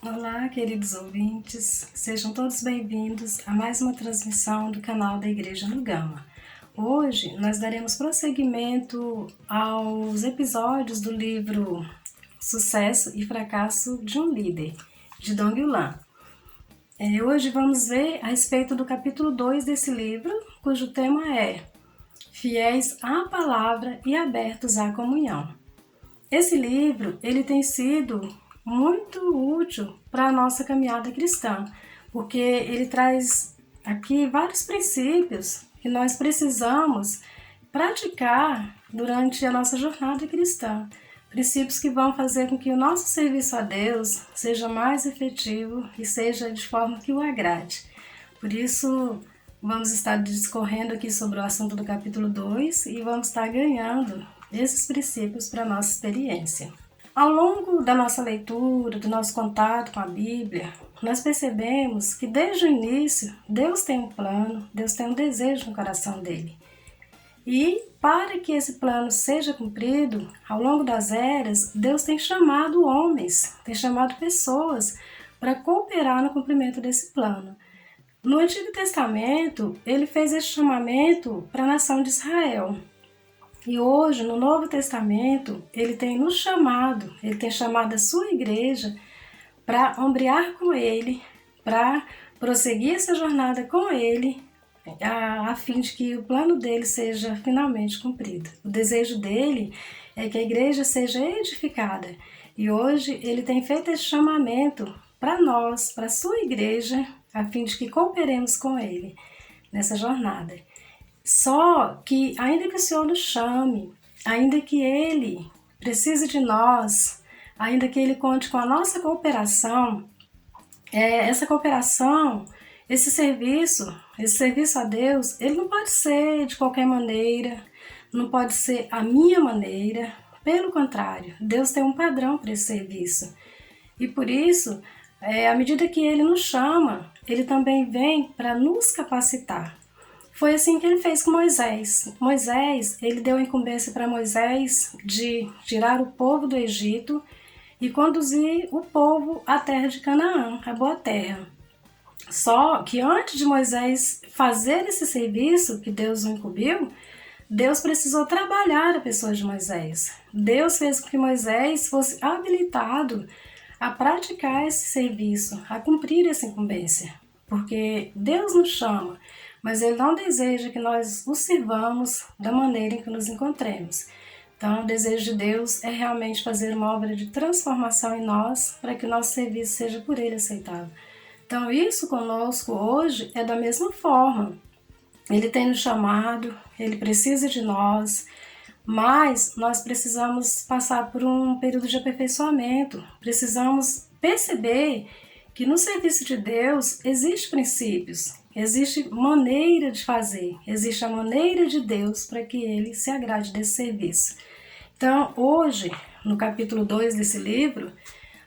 Olá, queridos ouvintes, sejam todos bem-vindos a mais uma transmissão do canal da Igreja no Gama. Hoje nós daremos prosseguimento aos episódios do livro Sucesso e Fracasso de um Líder, de Dong Yulan. Hoje vamos ver a respeito do capítulo 2 desse livro, cujo tema é Fiéis à Palavra e Abertos à Comunhão. Esse livro ele tem sido muito útil para a nossa caminhada cristã, porque ele traz aqui vários princípios que nós precisamos praticar durante a nossa jornada cristã. Princípios que vão fazer com que o nosso serviço a Deus seja mais efetivo e seja de forma que o agrade. Por isso, vamos estar discorrendo aqui sobre o assunto do capítulo 2 e vamos estar ganhando esses princípios para a nossa experiência. Ao longo da nossa leitura, do nosso contato com a Bíblia, nós percebemos que desde o início Deus tem um plano, Deus tem um desejo no coração dele. E para que esse plano seja cumprido, ao longo das eras, Deus tem chamado homens, tem chamado pessoas para cooperar no cumprimento desse plano. No Antigo Testamento, ele fez esse chamamento para a nação de Israel. E hoje, no Novo Testamento, ele tem nos chamado, ele tem chamado a sua igreja para ombrear com ele, para prosseguir essa jornada com ele, a fim de que o plano dele seja finalmente cumprido. O desejo dele é que a igreja seja edificada. E hoje ele tem feito esse chamamento para nós, para a sua igreja, a fim de que cooperemos com ele nessa jornada. Só que, ainda que o Senhor nos chame, ainda que Ele precise de nós, ainda que Ele conte com a nossa cooperação, essa cooperação, esse serviço a Deus, ele não pode ser de qualquer maneira, não pode ser a minha maneira. Pelo contrário, Deus tem um padrão para esse serviço. E por isso, à medida que Ele nos chama, Ele também vem para nos capacitar. Foi assim que ele fez com Moisés. Moisés, ele deu a incumbência para Moisés de tirar o povo do Egito e conduzir o povo à terra de Canaã, a boa terra. Só que antes de Moisés fazer esse serviço que Deus o incumbiu, Deus precisou trabalhar a pessoa de Moisés. Deus fez com que Moisés fosse habilitado a praticar esse serviço, a cumprir essa incumbência. Porque Deus nos chama, mas Ele não deseja que nós o sirvamos da maneira em que nos encontremos. Então, o desejo de Deus é realmente fazer uma obra de transformação em nós para que o nosso serviço seja por Ele aceitável. Então, isso conosco hoje é da mesma forma. Ele tem nos chamado, Ele precisa de nós, mas nós precisamos passar por um período de aperfeiçoamento. Precisamos perceber que no serviço de Deus existem princípios, existe maneira de fazer, existe a maneira de Deus para que Ele se agrade desse serviço. Então, hoje, no capítulo 2 desse livro,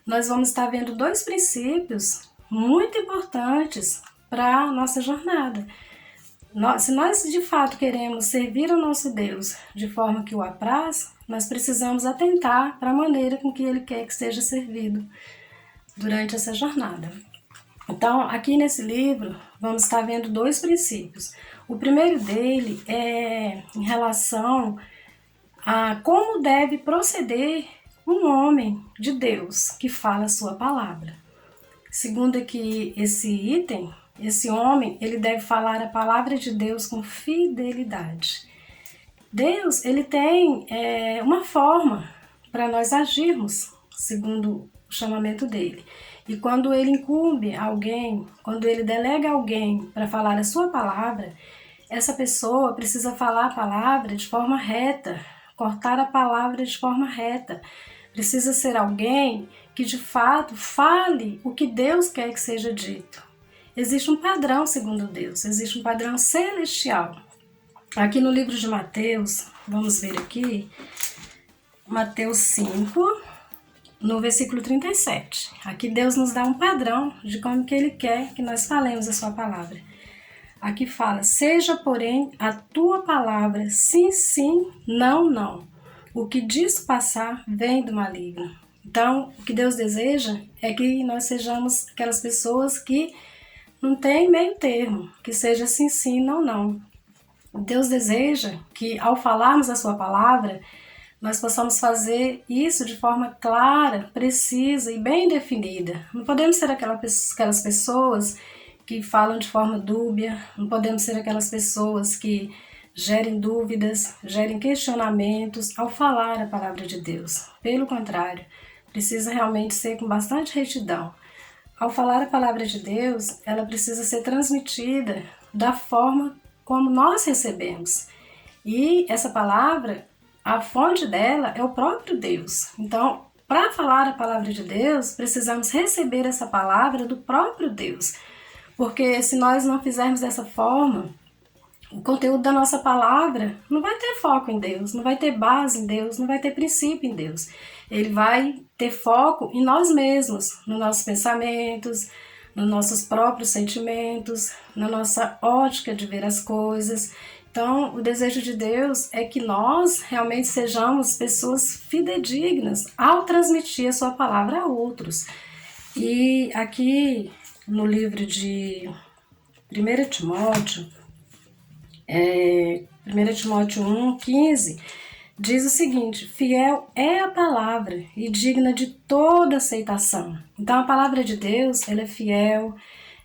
nós vamos estar vendo dois princípios muito importantes para a nossa jornada. Se nós de fato queremos servir ao nosso Deus de forma que o apraz, nós precisamos atentar para a maneira com que Ele quer que seja servido durante essa jornada. Então, aqui nesse livro, vamos estar vendo dois princípios. O primeiro dele é em relação a como deve proceder um homem de Deus que fala a sua palavra. Segundo aqui esse item, esse homem, ele deve falar a palavra de Deus com fidelidade. Deus, ele tem uma forma para nós agirmos, segundo o chamamento dele. E quando ele incumbe alguém, quando ele delega alguém para falar a sua palavra, essa pessoa precisa falar a palavra de forma reta, cortar a palavra de forma reta. Precisa ser alguém que de fato fale o que Deus quer que seja dito. Existe um padrão segundo Deus, existe um padrão celestial. Aqui no livro de Mateus, vamos ver aqui, Mateus 5, no versículo 37. Aqui Deus nos dá um padrão de como que Ele quer que nós falemos a sua palavra. Aqui fala, seja porém a tua palavra sim, sim, não, não. O que disso passar vem do maligno. Então, o que Deus deseja é que nós sejamos aquelas pessoas que não tem meio termo, que seja sim, sim, não, não. Deus deseja que, ao falarmos a sua palavra, nós possamos fazer isso de forma clara, precisa e bem definida. Não podemos ser aquelas pessoas que falam de forma dúbia, não podemos ser aquelas pessoas que gerem dúvidas, gerem questionamentos ao falar a palavra de Deus. Pelo contrário, precisa realmente ser com bastante retidão. Ao falar a palavra de Deus, ela precisa ser transmitida da forma como nós recebemos. E essa palavra, a fonte dela é o próprio Deus. Então, para falar a palavra de Deus, precisamos receber essa palavra do próprio Deus. Porque se nós não fizermos dessa forma, o conteúdo da nossa palavra não vai ter foco em Deus, não vai ter base em Deus, não vai ter princípio em Deus. Ele vai ter foco em nós mesmos, nos nossos pensamentos, nos nossos próprios sentimentos, na nossa ótica de ver as coisas. Então, o desejo de Deus é que nós realmente sejamos pessoas fidedignas ao transmitir a sua palavra a outros. E aqui no livro de 1 Timóteo, 1 Timóteo 1,15, diz o seguinte: fiel é a palavra e digna de toda aceitação. Então a palavra de Deus, ela é fiel,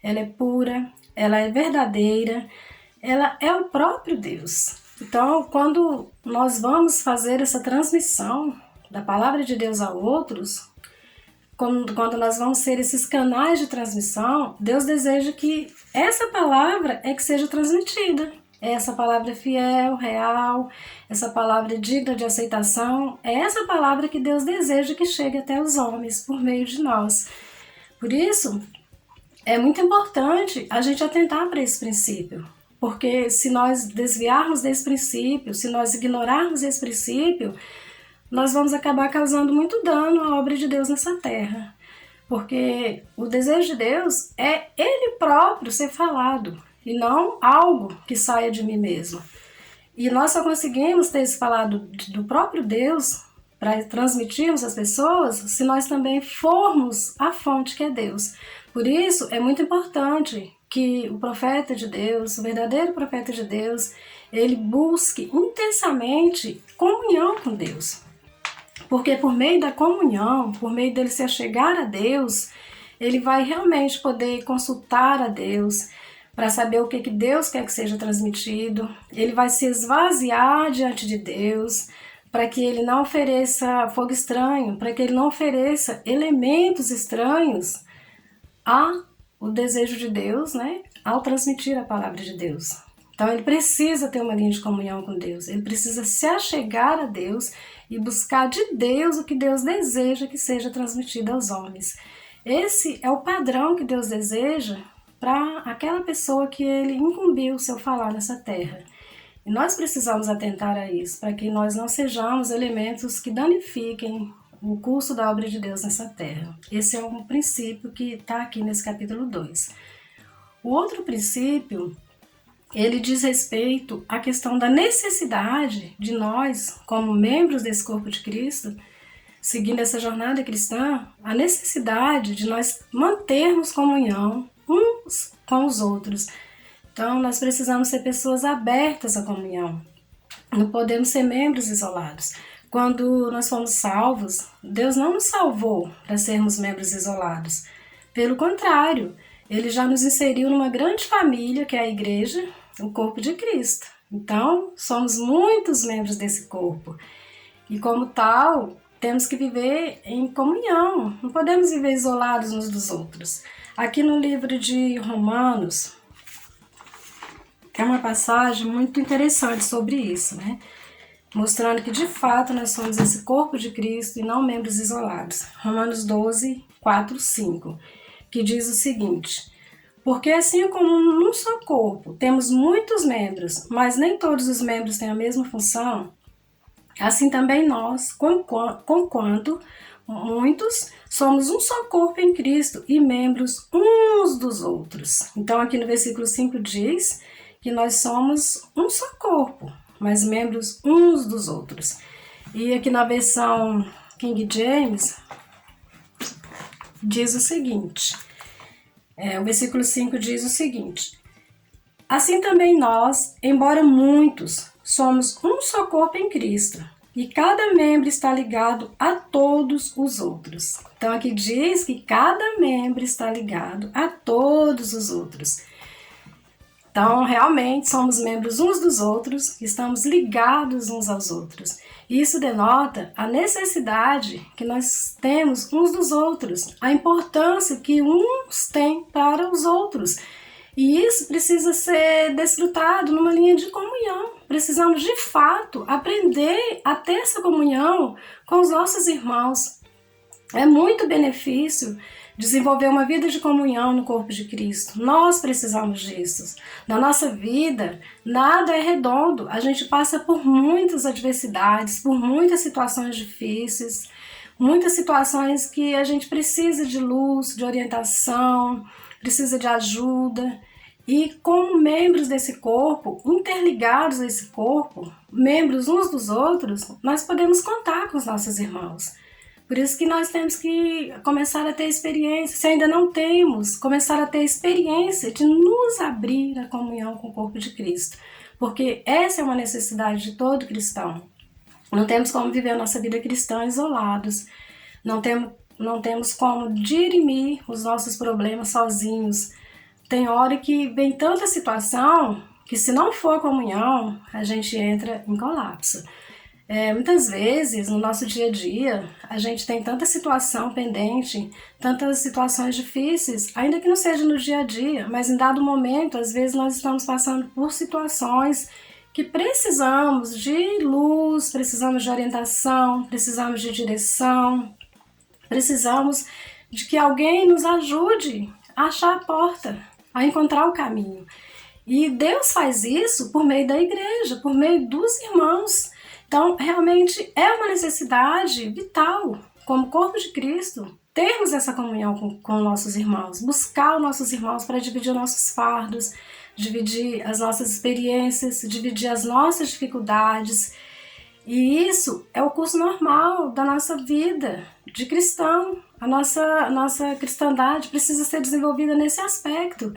ela é pura, ela é verdadeira, ela é o próprio Deus. Então, quando nós vamos fazer essa transmissão da palavra de Deus a outros, quando nós vamos ser esses canais de transmissão, Deus deseja que essa palavra é que seja transmitida. Essa palavra é fiel, real, essa palavra é digna de aceitação, é essa palavra que Deus deseja que chegue até os homens por meio de nós. Por isso, é muito importante a gente atentar para esse princípio, porque se nós desviarmos desse princípio, se nós ignorarmos esse princípio, nós vamos acabar causando muito dano à obra de Deus nessa terra. Porque o desejo de Deus é Ele próprio ser falado, e não algo que saia de mim mesmo. E nós só conseguimos ter esse falado do próprio Deus para transmitirmos às pessoas se nós também formos a fonte que é Deus. Por isso é muito importante que o profeta de Deus, o verdadeiro profeta de Deus, ele busque intensamente comunhão com Deus. Porque por meio da comunhão, por meio dele se achegar a Deus, ele vai realmente poder consultar a Deus para saber o que Deus quer que seja transmitido. Ele vai se esvaziar diante de Deus para que ele não ofereça fogo estranho, para que ele não ofereça elementos estranhos ao desejo de Deus, né? Ao transmitir a palavra de Deus. Então ele precisa ter uma linha de comunhão com Deus, ele precisa se achegar a Deus e buscar de Deus o que Deus deseja que seja transmitido aos homens. Esse é o padrão que Deus deseja para aquela pessoa que ele incumbiu o seu falar nessa terra. E nós precisamos atentar a isso, para que nós não sejamos elementos que danifiquem o curso da obra de Deus nessa terra. Esse é um princípio que está aqui nesse capítulo 2. O outro princípio, ele diz respeito à questão da necessidade de nós, como membros desse corpo de Cristo, seguindo essa jornada cristã, a necessidade de nós mantermos comunhão uns com os outros. Então, nós precisamos ser pessoas abertas à comunhão. Não podemos ser membros isolados. Quando nós fomos salvos, Deus não nos salvou para sermos membros isolados. Pelo contrário, Ele já nos inseriu numa grande família, que é a igreja, o corpo de Cristo. Então, somos muitos membros desse corpo. E como tal, temos que viver em comunhão. Não podemos viver isolados uns dos outros. Aqui no livro de Romanos, é uma passagem muito interessante sobre isso, né? Mostrando que de fato nós somos esse corpo de Cristo e não membros isolados. Romanos 12, 4, 5, que diz o seguinte: porque assim como num só corpo temos muitos membros, mas nem todos os membros têm a mesma função, assim também nós, conquanto muitos, somos um só corpo em Cristo e membros uns dos outros. Então aqui no versículo 5 diz que nós somos um só corpo, mas membros uns dos outros. E aqui na versão King James, diz o seguinte, o versículo 5 diz o seguinte: assim também nós, embora muitos, somos um só corpo em Cristo, e cada membro está ligado a todos os outros. Então aqui diz que cada membro está ligado a todos os outros. Então realmente somos membros uns dos outros, estamos ligados uns aos outros. Isso denota a necessidade que nós temos uns dos outros, a importância que uns têm para os outros. E isso precisa ser desfrutado numa linha de comunhão. Precisamos, de fato, aprender a ter essa comunhão com os nossos irmãos. É muito benefício desenvolver uma vida de comunhão no corpo de Cristo. Nós precisamos disso. Na nossa vida, nada é redondo. A gente passa por muitas adversidades, por muitas situações difíceis, muitas situações que a gente precisa de luz, de orientação, precisa de ajuda. E como membros desse corpo, interligados a esse corpo, membros uns dos outros, nós podemos contar com os nossos irmãos. Por isso que nós temos que começar a ter experiência, se ainda não temos, começar a ter experiência de nos abrir à comunhão com o corpo de Cristo. Porque essa é uma necessidade de todo cristão. Não temos como viver a nossa vida cristã isolados. Não temos como dirimir os nossos problemas sozinhos. Tem hora que vem tanta situação que, se não for a comunhão, a gente entra em colapso. Muitas vezes, no nosso dia a dia, a gente tem tanta situação pendente, tantas situações difíceis, ainda que não seja no dia a dia, mas em dado momento, às vezes nós estamos passando por situações que precisamos de luz, precisamos de orientação, precisamos de direção, precisamos de que alguém nos ajude a achar a porta, a encontrar o caminho. E Deus faz isso por meio da igreja, por meio dos irmãos. Então, realmente é uma necessidade vital, como corpo de Cristo, termos essa comunhão com nossos irmãos, buscar os nossos irmãos para dividir nossos fardos, dividir as nossas experiências, dividir as nossas dificuldades. E isso é o curso normal da nossa vida de cristão. A nossa cristandade precisa ser desenvolvida nesse aspecto,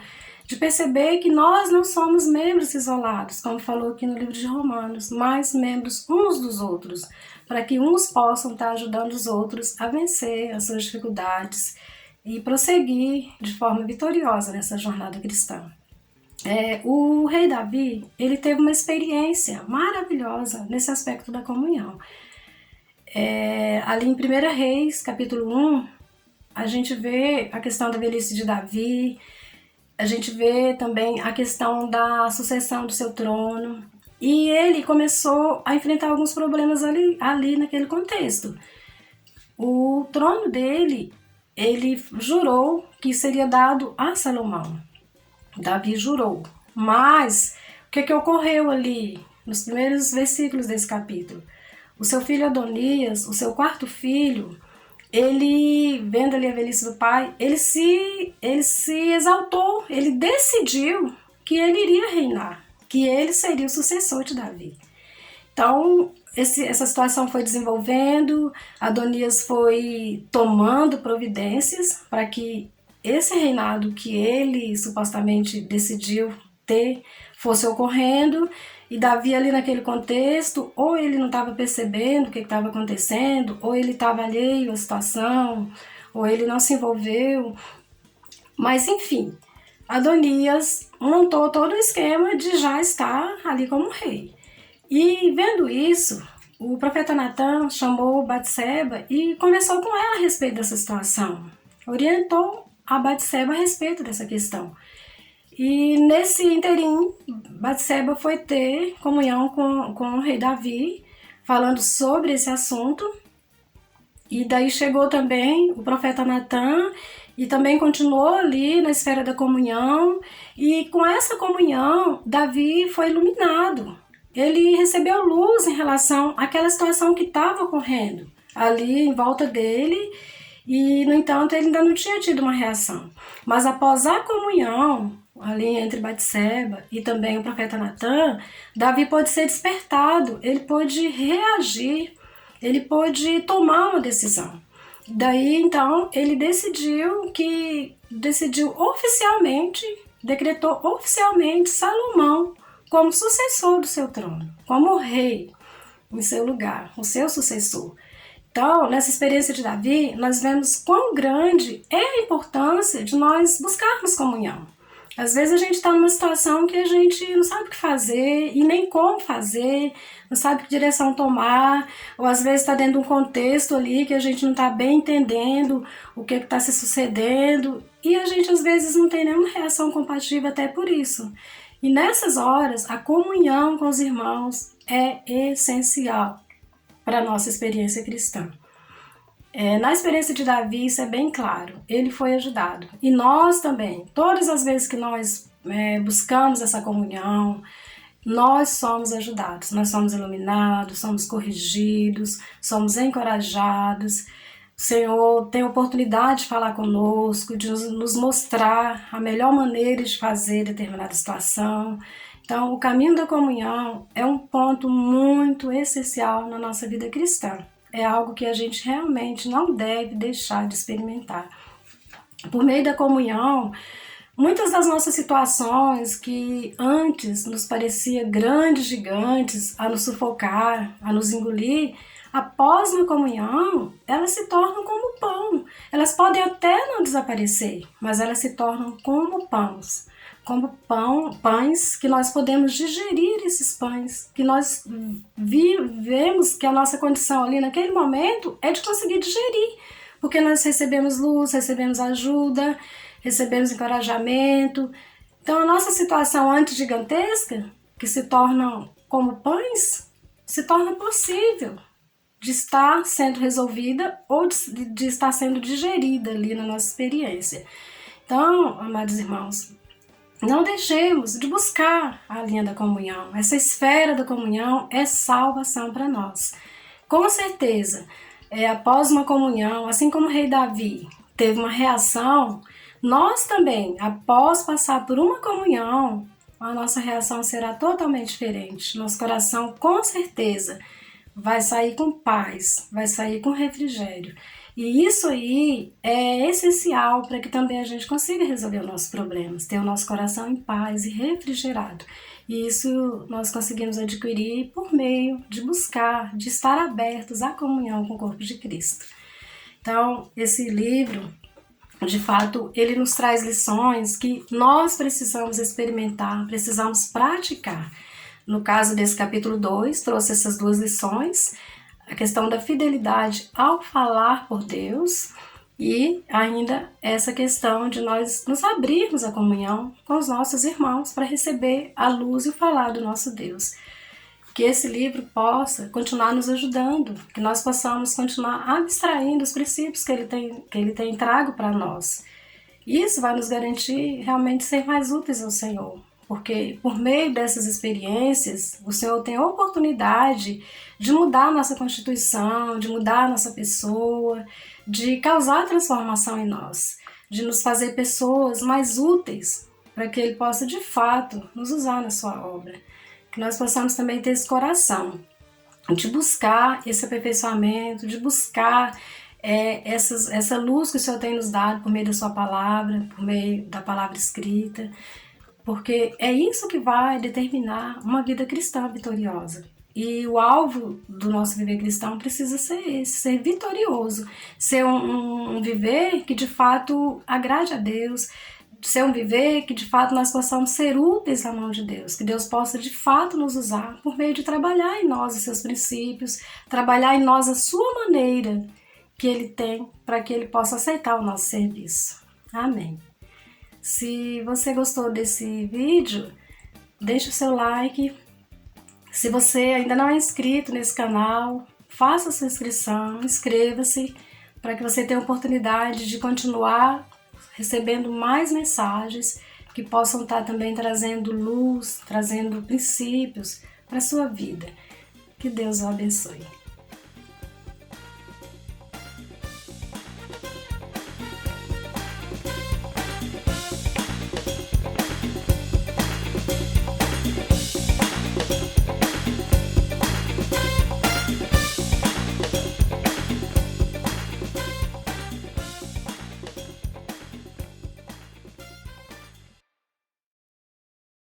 de perceber que nós não somos membros isolados, como falou aqui no livro de Romanos, mas membros uns dos outros, para que uns possam estar ajudando os outros a vencer as suas dificuldades e prosseguir de forma vitoriosa nessa jornada cristã. O rei Davi, ele teve uma experiência maravilhosa nesse aspecto da comunhão. Ali em 1 Reis, capítulo 1, a gente vê a questão da velhice de Davi, a gente vê também a questão da sucessão do seu trono, e ele começou a enfrentar alguns problemas ali naquele contexto. O trono dele, ele jurou que seria dado a Salomão. Davi jurou. Mas o que ocorreu ali nos primeiros versículos desse capítulo? O seu filho Adonias, o seu quarto filho, ele, vendo ali a velhice do pai, ele se exaltou, ele decidiu que ele iria reinar, que ele seria o sucessor de Davi. Então, essa situação foi desenvolvendo, Adonias foi tomando providências para que esse reinado que ele supostamente decidiu ter fosse ocorrendo. E Davi ali naquele contexto, ou ele não estava percebendo o que estava acontecendo, ou ele estava alheio à situação, ou ele não se envolveu. Mas enfim, Adonias montou todo o esquema de já estar ali como rei. E vendo isso, o profeta Natan chamou Batseba e conversou com ela a respeito dessa situação. Orientou a Batseba a respeito dessa questão. E nesse interim, Batseba foi ter comunhão com o rei Davi, falando sobre esse assunto. E daí chegou também o profeta Natan e também continuou ali na esfera da comunhão. E com essa comunhão, Davi foi iluminado. Ele recebeu luz em relação àquela situação que estava ocorrendo ali em volta dele. E, no entanto, ele ainda não tinha tido uma reação. Mas após a comunhão ali entre Batseba e também o profeta Natan, Davi pôde ser despertado, ele pôde reagir, ele pôde tomar uma decisão. Daí, então, ele decidiu oficialmente, decretou oficialmente Salomão como sucessor do seu trono, como rei em seu lugar, o seu sucessor. Então, nessa experiência de Davi, nós vemos quão grande é a importância de nós buscarmos comunhão. Às vezes a gente está numa situação que a gente não sabe o que fazer e nem como fazer, não sabe que direção tomar, ou às vezes está dentro de um contexto ali que a gente não está bem entendendo o que está se sucedendo e a gente às vezes não tem nenhuma reação compatível até por isso. E nessas horas, a comunhão com os irmãos é essencial para a nossa experiência cristã. Na experiência de Davi, isso é bem claro, ele foi ajudado. E nós também, todas as vezes que nós buscamos essa comunhão, nós somos ajudados, nós somos iluminados, somos corrigidos, somos encorajados. O Senhor tem a oportunidade de falar conosco, de nos mostrar a melhor maneira de fazer determinada situação. Então, o caminho da comunhão é um ponto muito essencial na nossa vida cristã. É algo que a gente realmente não deve deixar de experimentar. Por meio da comunhão, muitas das nossas situações que antes nos pareciam grandes gigantes a nos sufocar, a nos engolir, após uma comunhão, elas se tornam como pão. Elas podem até não desaparecer, mas elas se tornam como pães que nós podemos digerir esses pães, que nós vemos que a nossa condição ali naquele momento é de conseguir digerir, porque nós recebemos luz, recebemos ajuda, recebemos encorajamento. Então a nossa situação antes gigantesca, que se tornam como pães, se torna possível de estar sendo resolvida ou de estar sendo digerida ali na nossa experiência. Então, amados irmãos, não deixemos de buscar a linha da comunhão. Essa esfera da comunhão é salvação para nós. Com certeza, após uma comunhão, assim como o rei Davi teve uma reação, nós também, após passar por uma comunhão, a nossa reação será totalmente diferente. Nosso coração, com certeza, vai sair com paz, vai sair com refrigério. E isso aí é essencial para que também a gente consiga resolver os nossos problemas, ter o nosso coração em paz e refrigerado. E isso nós conseguimos adquirir por meio de buscar, de estar abertos à comunhão com o corpo de Cristo. Então, esse livro, de fato, ele nos traz lições que nós precisamos experimentar, precisamos praticar. No caso desse capítulo 2, trouxe essas duas lições, a questão da fidelidade ao falar por Deus e ainda essa questão de nós nos abrirmos à comunhão com os nossos irmãos para receber a luz e o falar do nosso Deus. Que esse livro possa continuar nos ajudando, que nós possamos continuar abstraindo os princípios que ele tem trago para nós. Isso vai nos garantir realmente ser mais úteis ao Senhor. Porque por meio dessas experiências, o Senhor tem a oportunidade de mudar a nossa constituição, de mudar a nossa pessoa, de causar transformação em nós, de nos fazer pessoas mais úteis para que Ele possa de fato nos usar na sua obra. Que nós possamos também ter esse coração de buscar esse aperfeiçoamento, de buscar essa luz que o Senhor tem nos dado por meio da sua palavra, por meio da palavra escrita, porque é isso que vai determinar uma vida cristã vitoriosa. E o alvo do nosso viver cristão precisa ser esse, ser vitorioso, ser um viver que de fato agrade a Deus, ser um viver que de fato nós possamos ser úteis na mão de Deus, que Deus possa de fato nos usar por meio de trabalhar em nós os seus princípios, trabalhar em nós a sua maneira que Ele tem para que Ele possa aceitar o nosso serviço. Amém. Se você gostou desse vídeo, deixe o seu like. Se você ainda não é inscrito nesse canal, faça a sua inscrição, inscreva-se para que você tenha a oportunidade de continuar recebendo mais mensagens que possam estar também trazendo luz, trazendo princípios para a sua vida. Que Deus o abençoe.